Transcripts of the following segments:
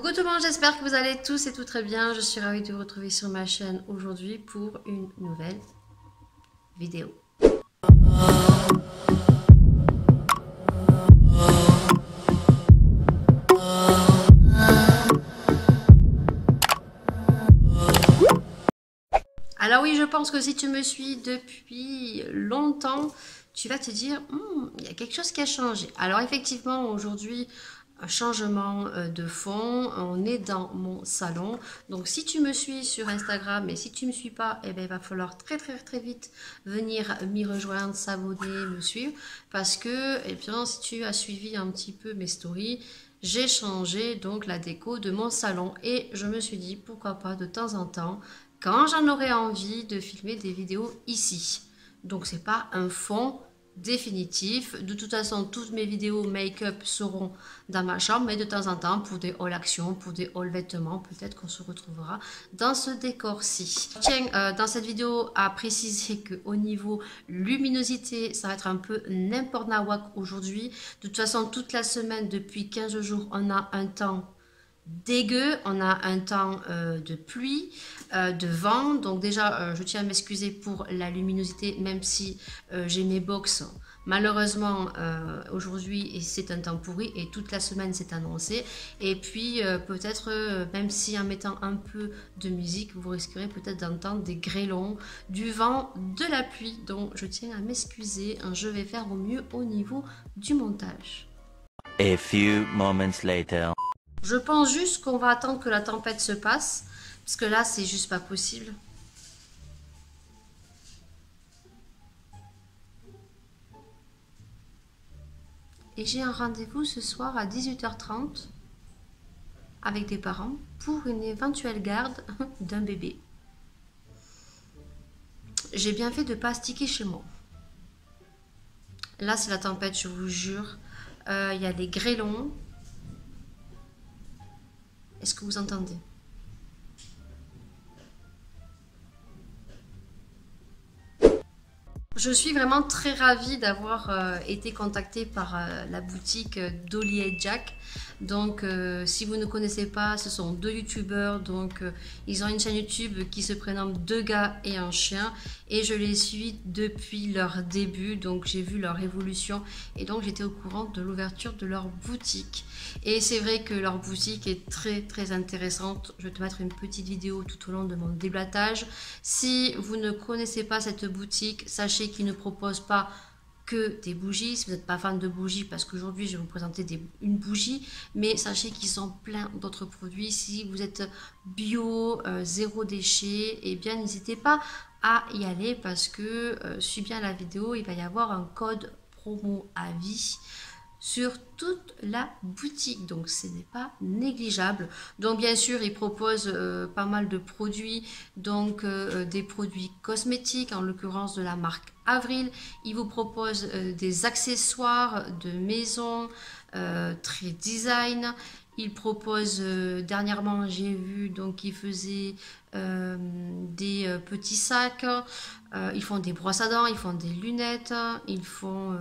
Coucou tout le monde, j'espère que vous allez tous et tout très bien. Je suis ravie de vous retrouver sur ma chaîne aujourd'hui pour une nouvelle vidéo. Alors oui, je pense que si tu me suis depuis longtemps, tu vas te dire, il y a quelque chose qui a changé. Alors effectivement, aujourd'hui, un changement de fond, on est dans mon salon. Donc si tu me suis sur Instagram et si tu ne me suis pas, eh bien, il va falloir très vite venir m'y rejoindre, s'abonner, me suivre. Parce que, eh bien, si tu as suivi un petit peu mes stories, j'ai changé donc la déco de mon salon. Et je me suis dit, pourquoi pas de temps en temps, quand j'en aurai envie de filmer des vidéos ici. Donc c'est pas un fond définitif. De toute façon, toutes mes vidéos make-up seront dans ma chambre, mais de temps en temps, pour des hauls actions, pour des hauls vêtements, peut-être qu'on se retrouvera dans ce décor-ci. Tiens, dans cette vidéo, à préciser qu'au niveau luminosité, ça va être un peu n'importe nawak aujourd'hui. De toute façon, toute la semaine, depuis 15 jours, on a un temps dégueu, on a un temps de pluie, de vent, donc déjà je tiens à m'excuser pour la luminosité, même si j'ai mes box. Malheureusement aujourd'hui c'est un temps pourri et toute la semaine c'est annoncé, et puis peut-être même si en mettant un peu de musique vous risquerez peut-être d'entendre des grêlons, du vent, de la pluie, donc je tiens à m'excuser. Je vais faire au mieux au niveau du montage. A few moments later. Je pense juste qu'on va attendre que la tempête se passe, parce que là, c'est juste pas possible. Et j'ai un rendez-vous ce soir à 18h30 avec des parents pour une éventuelle garde d'un bébé. J'ai bien fait de ne pas sticker chez moi. Là, c'est la tempête, je vous jure. Il y a les grêlons. Est-ce que vous entendez? Je suis vraiment très ravie d'avoir été contactée par la boutique Dolly et Jack. Donc si vous ne connaissez pas, ce sont deux youtubeurs. Donc ils ont une chaîne YouTube qui se prénomme Deux gars et un chien. Et je les suis depuis leur début. Donc j'ai vu leur évolution. Et donc j'étais au courant de l'ouverture de leur boutique. Et c'est vrai que leur boutique est très intéressante. Je vais te mettre une petite vidéo tout au long de mon déblatage. Si vous ne connaissez pas cette boutique, sachez qu'ils ne proposent pas que des bougies. Si vous n'êtes pas fan de bougies, parce qu'aujourd'hui je vais vous présenter une bougie, mais sachez qu'ils ont plein d'autres produits. Si vous êtes bio, zéro déchet, et bien n'hésitez pas à y aller, parce que suis bien la vidéo, il va y avoir un code promo à vie sur toute la boutique, donc ce n'est pas négligeable. Donc bien sûr ils proposent pas mal de produits, donc des produits cosmétiques, en l'occurrence de la marque Avril. Ils vous proposent des accessoires de maison très design. Ils proposent, dernièrement j'ai vu, donc ils faisaient des petits sacs, ils font des brosses à dents, ils font des lunettes, ils font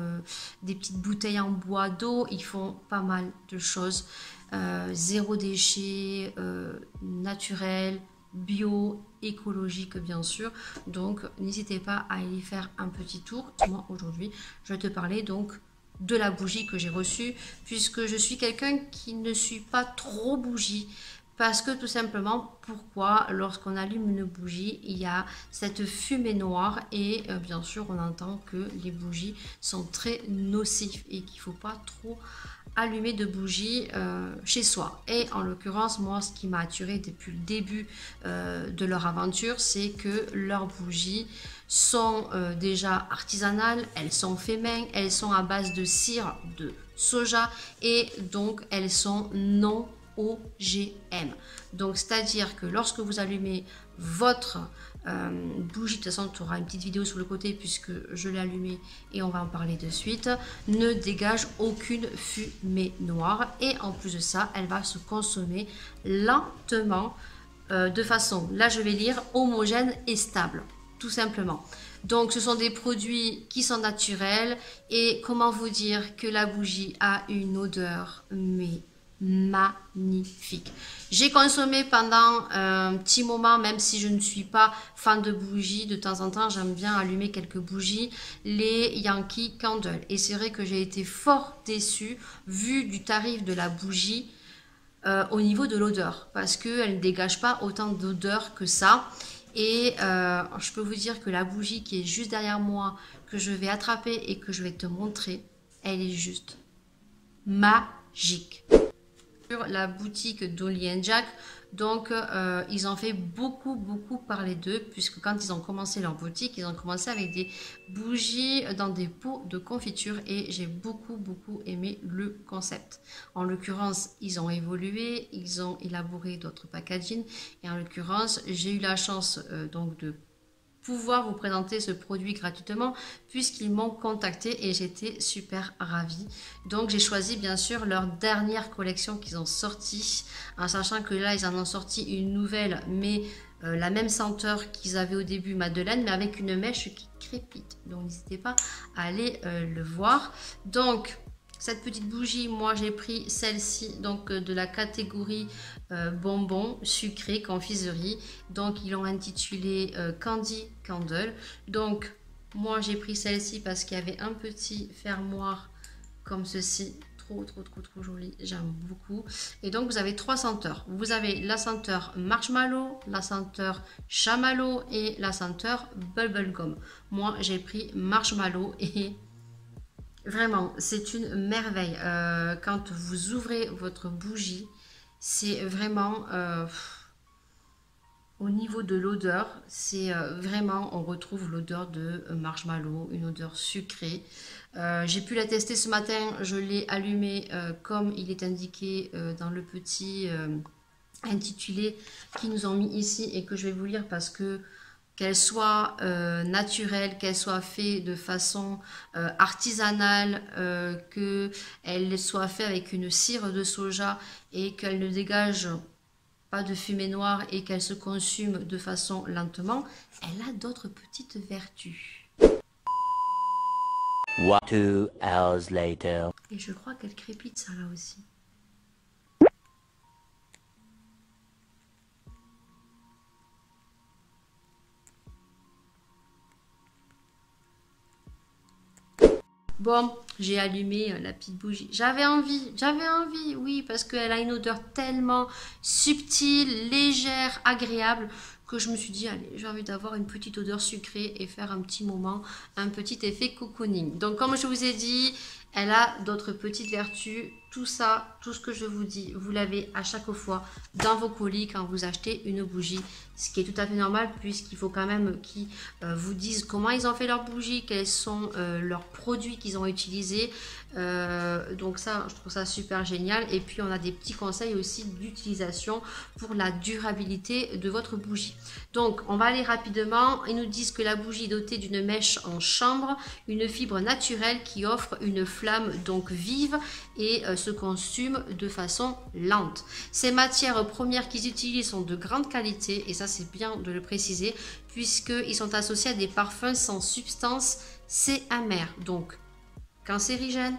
des petites bouteilles en bois d'eau, ils font pas mal de choses, zéro déchet, naturel, bio, écologique bien sûr. Donc n'hésitez pas à y faire un petit tour. Moi aujourd'hui je vais te parler donc de la bougie que j'ai reçue, puisque je suis quelqu'un qui ne suis pas trop bougie, parce que tout simplement, pourquoi, lorsqu'on allume une bougie, il y a cette fumée noire, et bien sûr on entend que les bougies sont très nocives et qu'il ne faut pas trop allumer de bougies chez soi. Et en l'occurrence, moi, ce qui m'a attiré depuis le début de leur aventure, c'est que leurs bougies sont déjà artisanales, elles sont faites main, elles sont à base de cire de soja, et donc elles sont non OGM. Donc c'est-à-dire que lorsque vous allumez votre bougie, de toute façon tu auras une petite vidéo sur le côté puisque je l'ai allumée et on va en parler de suite, ne dégage aucune fumée noire, et en plus de ça elle va se consommer lentement de façon, là je vais lire, homogène et stable, tout simplement. Donc ce sont des produits qui sont naturels, et comment vous dire que la bougie a une odeur mais magnifique. J'ai consommé pendant un petit moment, même si je ne suis pas fan de bougies, de temps en temps j'aime bien allumer quelques bougies, les Yankee Candle. Et c'est vrai que j'ai été fort déçue vu du tarif de la bougie au niveau de l'odeur, parce qu'elle ne dégage pas autant d'odeur que ça. Et je peux vous dire que la bougie qui est juste derrière moi, que je vais attraper et que je vais te montrer, elle est juste magique. Sur la boutique Dolly & Jack, donc ils ont fait beaucoup parler d'eux, puisque quand ils ont commencé leur boutique, ils ont commencé avec des bougies dans des pots de confiture, et j'ai beaucoup aimé le concept. En l'occurrence, ils ont évolué, ils ont élaboré d'autres packaging, et en l'occurrence, j'ai eu la chance donc de pouvoir vous présenter ce produit gratuitement, puisqu'ils m'ont contacté et j'étais super ravie. Donc j'ai choisi bien sûr leur dernière collection qu'ils ont sortie, en sachant que là ils en ont sorti une nouvelle, mais la même senteur qu'ils avaient au début, Madeleine, mais avec une mèche qui crépite. Donc n'hésitez pas à aller le voir. Donc cette petite bougie, moi j'ai pris celle-ci, donc de la catégorie bonbons, sucrés, confiserie. Donc ils l'ont intitulé Candy Candle. Donc moi j'ai pris celle-ci parce qu'il y avait un petit fermoir comme ceci. Trop joli, j'aime beaucoup. Et donc vous avez 3 senteurs. Vous avez la senteur marshmallow, la senteur chamallow et la senteur bubblegum. Moi j'ai pris marshmallow et vraiment, c'est une merveille. Quand vous ouvrez votre bougie, c'est vraiment, au niveau de l'odeur, c'est vraiment, on retrouve l'odeur de marshmallow, une odeur sucrée. J'ai pu la tester ce matin, je l'ai allumée comme il est indiqué dans le petit intitulé qu'ils nous ont mis ici, et que je vais vous lire parce que qu'elle soit naturelle, qu'elle soit faite de façon artisanale, qu'elle soit faite avec une cire de soja et qu'elle ne dégage pas de fumée noire et qu'elle se consume de façon lentement, elle a d'autres petites vertus. 2 hours later. Et je crois qu'elle crépite ça là aussi. Bon, j'ai allumé la petite bougie. J'avais envie, oui, parce qu'elle a une odeur tellement subtile, légère, agréable, que je me suis dit, allez, j'ai envie d'avoir une petite odeur sucrée et faire un petit moment, un petit effet cocooning. Donc, comme je vous ai dit, elle a d'autres petites vertus. Tout ça, tout ce que je vous dis, vous l'avez à chaque fois dans vos colis quand vous achetez une bougie. Ce qui est tout à fait normal, puisqu'il faut quand même qu'ils vous disent comment ils ont fait leur bougie, quels sont leurs produits qu'ils ont utilisés. Donc ça, je trouve ça super génial. Et puis on a des petits conseils aussi d'utilisation pour la durabilité de votre bougie. Donc on va aller rapidement. Ils nous disent que la bougie est dotée d'une mèche en chambre, une fibre naturelle qui offre une flamme donc vive et se consume de façon lente. Ces matières premières qu'ils utilisent sont de grande qualité, et ça c'est bien de le préciser, puisqu'ils sont associés à des parfums sans substance, c'est amer, donc cancérigène,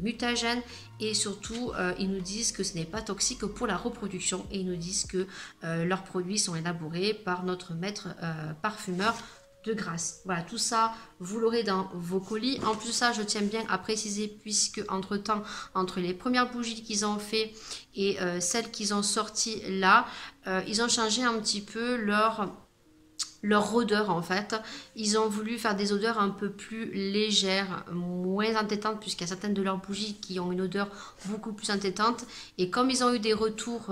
mutagène, et surtout ils nous disent que ce n'est pas toxique pour la reproduction, et ils nous disent que leurs produits sont élaborés par notre maître parfumeur de grâce. Voilà, tout ça vous l'aurez dans vos colis. En plus ça, je tiens bien à préciser, puisque entre temps, entre les premières bougies qu'ils ont fait et celles qu'ils ont sorties là, ils ont changé un petit peu leur odeur en fait. Ils ont voulu faire des odeurs un peu plus légères, moins entêtantes, puisqu'il y a certaines de leurs bougies qui ont une odeur beaucoup plus entêtante, et comme ils ont eu des retours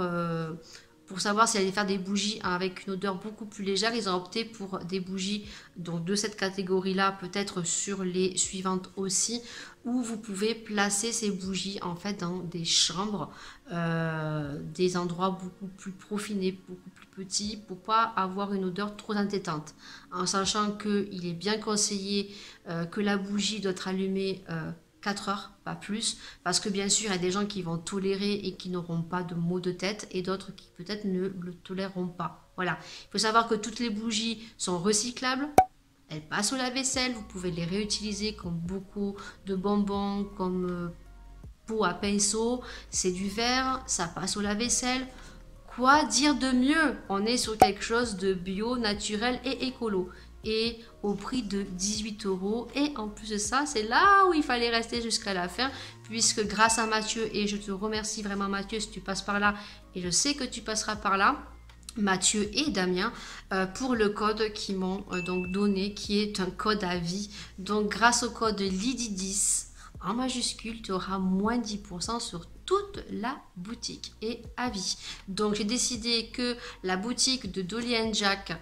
pour savoir s'ils allaient faire des bougies avec une odeur beaucoup plus légère, ils ont opté pour des bougies donc de cette catégorie-là, peut-être sur les suivantes aussi, où vous pouvez placer ces bougies en fait dans des chambres, des endroits beaucoup plus profanés, beaucoup plus petits, pour pas avoir une odeur trop entêtante, en sachant qu'il est bien conseillé que la bougie doit être allumée 4 heures, pas plus, parce que bien sûr il y a des gens qui vont tolérer et qui n'auront pas de maux de tête, et d'autres qui peut-être ne le toléreront pas. Voilà, il faut savoir que toutes les bougies sont recyclables, elles passent au lave-vaisselle, vous pouvez les réutiliser comme beaucoup de bonbons, comme peau à pinceau, c'est du verre, ça passe au lave-vaisselle. Quoi dire de mieux? On est sur quelque chose de bio, naturel et écolo. Et au prix de 18 €. Et en plus de ça, c'est là où il fallait rester jusqu'à la fin, puisque grâce à Mathieu, et je te remercie vraiment Mathieu si tu passes par là, et je sais que tu passeras par là, Mathieu et Damien, pour le code qu'ils m'ont donc donné, qui est un code à vie. Donc grâce au code Lydie10 en majuscule, tu auras moins 10% sur toute la boutique et à vie. Donc j'ai décidé que la boutique de Dolly & Jack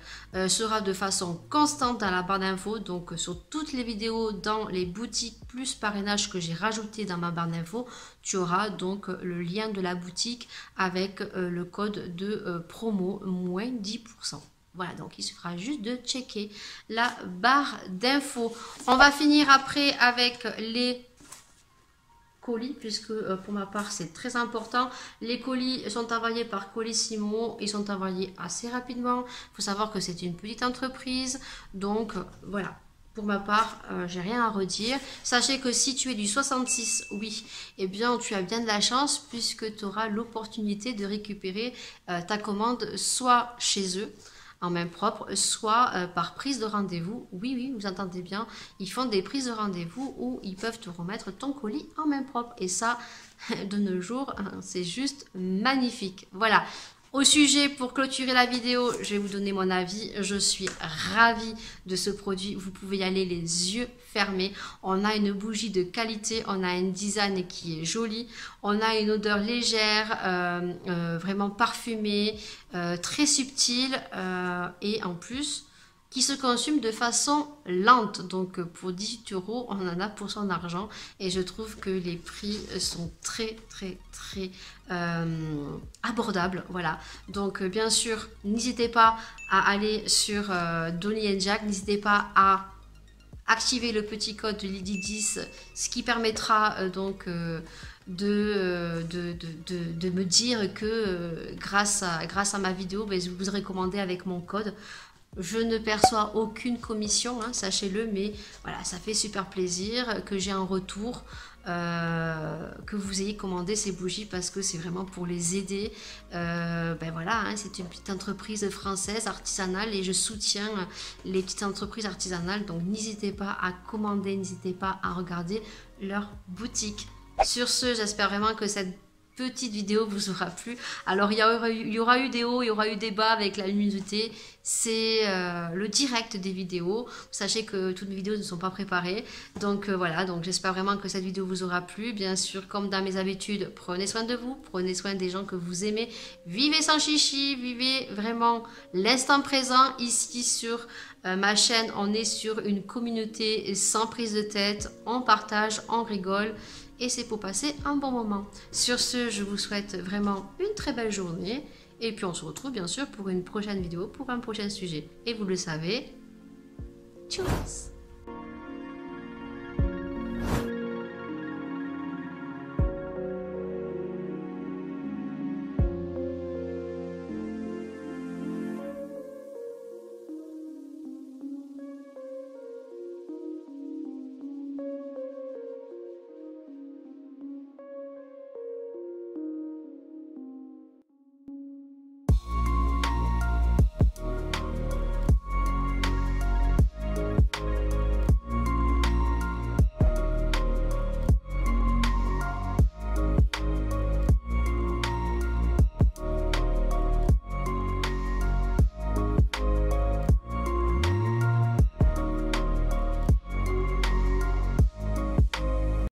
sera de façon constante dans la barre d'infos, donc sur toutes les vidéos dans les boutiques plus parrainage que j'ai rajouté dans ma barre d'infos, tu auras donc le lien de la boutique avec le code de promo moins 10%. Voilà, donc il suffira juste de checker la barre d'infos. On va finir après avec les colis, puisque pour ma part c'est très important. Les colis sont envoyés par Colissimo, ils sont envoyés assez rapidement. Il faut savoir que c'est une petite entreprise, donc voilà. Pour ma part, j'ai rien à redire. Sachez que si tu es du 66, oui, eh bien tu as bien de la chance, puisque tu auras l'opportunité de récupérer ta commande soit chez eux en main propre, soit par prise de rendez-vous. Oui, oui, vous entendez bien, ils font des prises de rendez-vous où ils peuvent te remettre ton colis en main propre. Et ça, de nos jours, c'est juste magnifique. Voilà. Au sujet, pour clôturer la vidéo, je vais vous donner mon avis. Je suis ravie de ce produit. Vous pouvez y aller les yeux fermés. On a une bougie de qualité, on a un design qui est joli, on a une odeur légère, vraiment parfumée, très subtile et en plus qui se consume de façon lente. Donc pour 18 €, on en a pour son argent et je trouve que les prix sont très abordables. Voilà, donc bien sûr, n'hésitez pas à aller sur Dolly & Jack, n'hésitez pas à activer le petit code de Lydie10, ce qui permettra donc de me dire que grâce à ma vidéo, je vous ai recommandé avec mon code. Je ne perçois aucune commission, hein, sachez-le, mais voilà, ça fait super plaisir que j'ai un retour, que vous ayez commandé ces bougies parce que c'est vraiment pour les aider. Voilà, hein, c'est une petite entreprise française artisanale et je soutiens les petites entreprises artisanales, donc n'hésitez pas à commander, n'hésitez pas à regarder leur boutique. Sur ce, j'espère vraiment que cette petite vidéo vous aura plu. Alors il y aura eu des hauts, il y aura eu des bas avec la luminosité. C'est le direct des vidéos. Sachez que toutes mes vidéos ne sont pas préparées. Donc voilà, donc j'espère vraiment que cette vidéo vous aura plu. Bien sûr, comme dans mes habitudes, prenez soin de vous, prenez soin des gens que vous aimez. Vivez sans chichi, vivez vraiment l'instant présent ici sur ma chaîne. On est sur une communauté sans prise de tête. On partage, on rigole. Et c'est pour passer un bon moment. Sur ce, je vous souhaite vraiment une très belle journée. Et puis on se retrouve bien sûr pour une prochaine vidéo, pour un prochain sujet. Et vous le savez, tchuss!